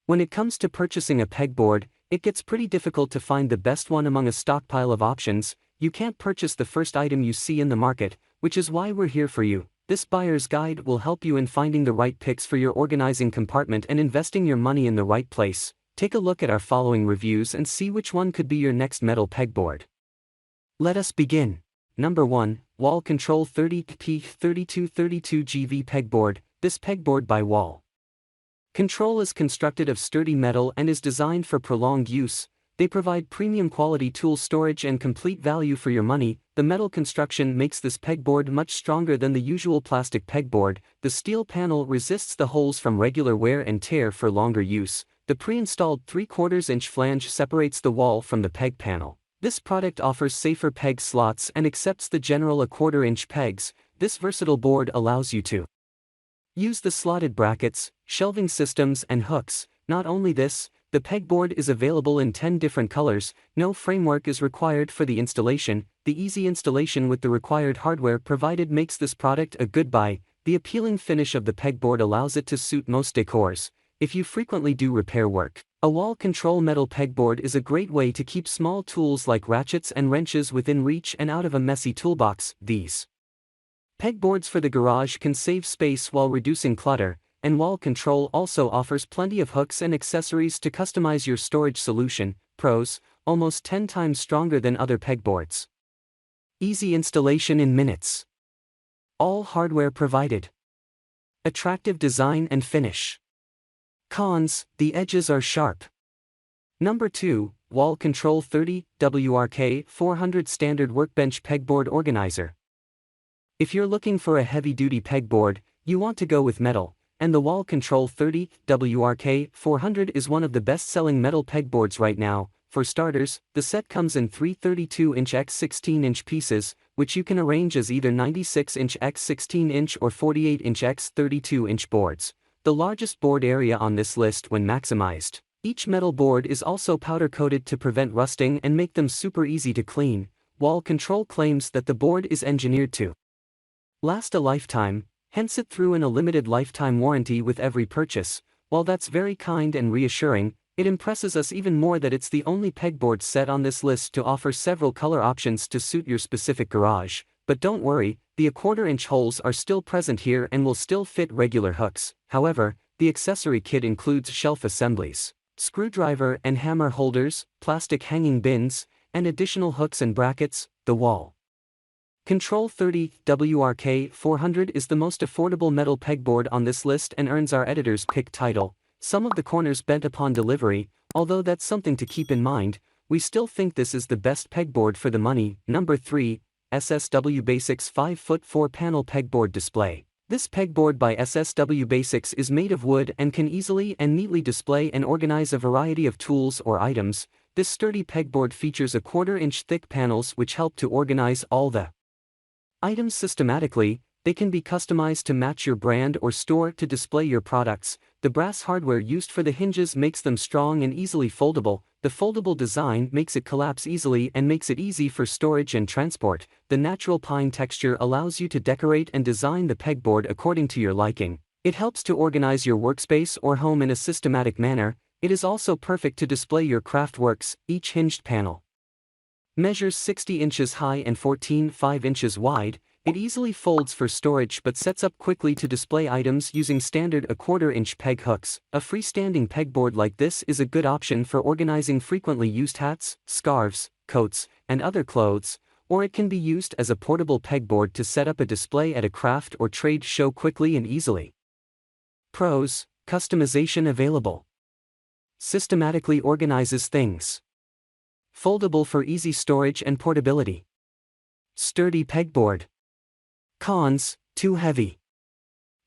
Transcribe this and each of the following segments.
When it comes to purchasing a pegboard, it gets pretty difficult to find the best one among a stockpile of options. You can't purchase the first item you see in the market, which is why we're here for you. This buyer's guide will help you in finding the right picks for your organizing compartment and investing your money in the right place. Take a look at our following reviews and see which one could be your next metal pegboard. Let us begin. Number 1, Wall Control 30P3232 GV Pegboard. This pegboard by Wall Control is constructed of sturdy metal and is designed for prolonged use. They provide premium quality tool storage and complete value for your money. The metal construction makes this pegboard much stronger than the usual plastic pegboard. The steel panel resists the holes from regular wear and tear for longer use. The pre-installed 3/4-inch flange separates the wall from the peg panel. This product offers safer peg slots and accepts the general 1/4-inch pegs. This versatile board allows you to use the slotted brackets, shelving systems and hooks. Not only this, the pegboard is available in 10 different colors. No framework is required for the installation. The easy installation with the required hardware provided makes this product a good buy. The appealing finish of the pegboard allows it to suit most decors. If you frequently do repair work, a wall control metal pegboard is a great way to keep small tools like ratchets and wrenches within reach and out of a messy toolbox. These pegboards for the garage can save space while reducing clutter, and Wall Control also offers plenty of hooks and accessories to customize your storage solution. Pros: almost 10 times stronger than other pegboards. Easy installation in minutes. All hardware provided. Attractive design and finish. Cons: the edges are sharp. Number 2, Wall Control 30 WRK 400 Standard Workbench Pegboard Organizer. If you're looking for a heavy-duty pegboard, you want to go with metal, and the Wall Control 30 WRK 400 is one of the best-selling metal pegboards right now. For starters, the set comes in 3 32-inch x 16-inch pieces, which you can arrange as either 96-inch x 16-inch or 48-inch x 32-inch boards. The largest board area on this list when maximized. Each metal board is also powder-coated to prevent rusting and make them super easy to clean. Wall Control claims that the board is engineered to last a lifetime, hence it threw in a limited lifetime warranty with every purchase. While that's very kind and reassuring, it impresses us even more that it's the only pegboard set on this list to offer several color options to suit your specific garage. But don't worry, the 1/4-inch holes are still present here and will still fit regular hooks. However, the accessory kit includes shelf assemblies, screwdriver and hammer holders, plastic hanging bins, and additional hooks and brackets. The Wall Control 30 WRK 400 is the most affordable metal pegboard on this list and earns our editor's pick title. Some of the corners bent upon delivery, although that's something to keep in mind. We still think this is the best pegboard for the money. Number 3, SSW Basics 5-foot 4-panel pegboard display. This pegboard by SSW Basics is made of wood and can easily and neatly display and organize a variety of tools or items. This sturdy pegboard features 1/4-inch thick panels which help to organize all the items systematically. They can be customized to match your brand or store to display your products. The brass hardware used for the hinges makes them strong and easily foldable. The foldable design makes it collapse easily and makes it easy for storage and transport. The natural pine texture allows you to decorate and design the pegboard according to your liking. It helps to organize your workspace or home in a systematic manner. It is also perfect to display your craft works. Each hinged panel measures 60 inches high and 14.5 inches wide. It easily folds for storage but sets up quickly to display items using standard 1/4-inch peg hooks. A freestanding pegboard like this is a good option for organizing frequently used hats, scarves, coats, and other clothes, or it can be used as a portable pegboard to set up a display at a craft or trade show quickly and easily. Pros: customization available. Systematically organizes things. Foldable for easy storage and portability. Sturdy pegboard. Cons: too heavy.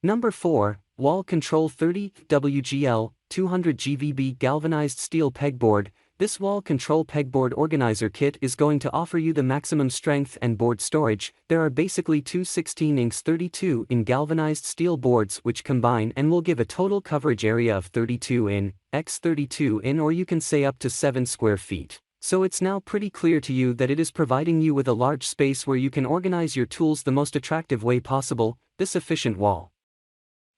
Number 4, Wall Control 30 WGL 200 GVB Galvanized Steel Pegboard. This wall control pegboard organizer kit is going to offer you the maximum strength and board storage. There are basically two 16-inch 32 in galvanized steel boards which combine and will give a total coverage area of 32 in x 32 in, or you can say up to 7 square feet. So it's now pretty clear to you that it is providing you with a large space where you can organize your tools the most attractive way possible. This efficient wall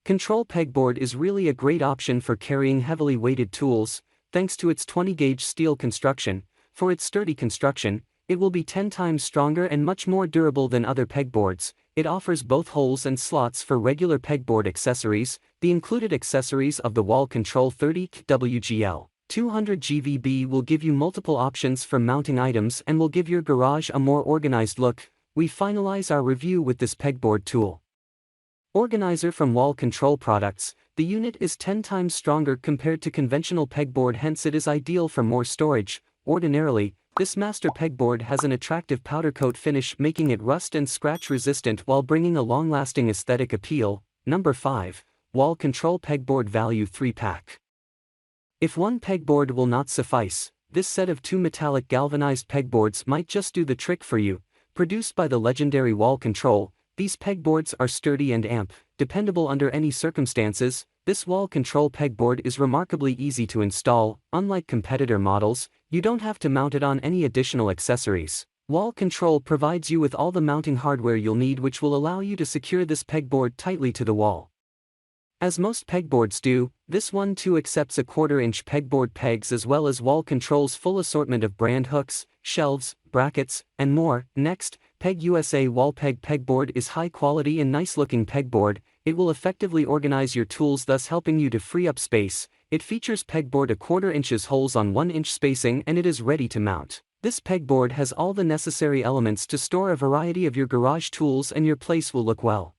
Control Pegboard is really a great option for carrying heavily weighted tools, thanks to its 20-gauge steel construction. For its sturdy construction, it will be 10 times stronger and much more durable than other pegboards. It offers both holes and slots for regular pegboard accessories. The included accessories of the Wall Control 30 WGL 200 GVB will give you multiple options for mounting items and will give your garage a more organized look. We finalize our review with this pegboard tool organizer from Wall Control Products. The unit is 10 times stronger compared to conventional pegboard, hence it is ideal for more storage. Ordinarily, this master pegboard has an attractive powder coat finish, making it rust and scratch resistant while bringing a long-lasting aesthetic appeal. Number 5. Wall Control Pegboard Value 3-Pack. If one pegboard will not suffice, this set of 2 metallic galvanized pegboards might just do the trick for you. Produced by the legendary Wall Control, these pegboards are sturdy and dependable under any circumstances. This Wall Control pegboard is remarkably easy to install. Unlike competitor models, you don't have to mount it on any additional accessories. Wall Control provides you with all the mounting hardware you'll need, which will allow you to secure this pegboard tightly to the wall. As most pegboards do, this one too accepts a 1/4-inch pegboard pegs as well as Wall Control's full assortment of brand hooks, shelves, brackets, and more. Next, Peg USA Wall Pegboard is high quality and nice looking pegboard. It will effectively organize your tools, thus helping you to free up space. It features pegboard 1/4 inches holes on 1-inch spacing and it is ready to mount. This pegboard has all the necessary elements to store a variety of your garage tools and your place will look well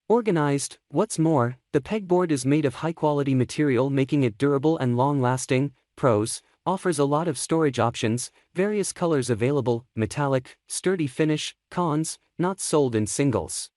organized. What's more, the pegboard is made of high-quality material, making it durable and long-lasting. Pros: offers a lot of storage options, various colors available, metallic, sturdy finish. Cons: not sold in singles.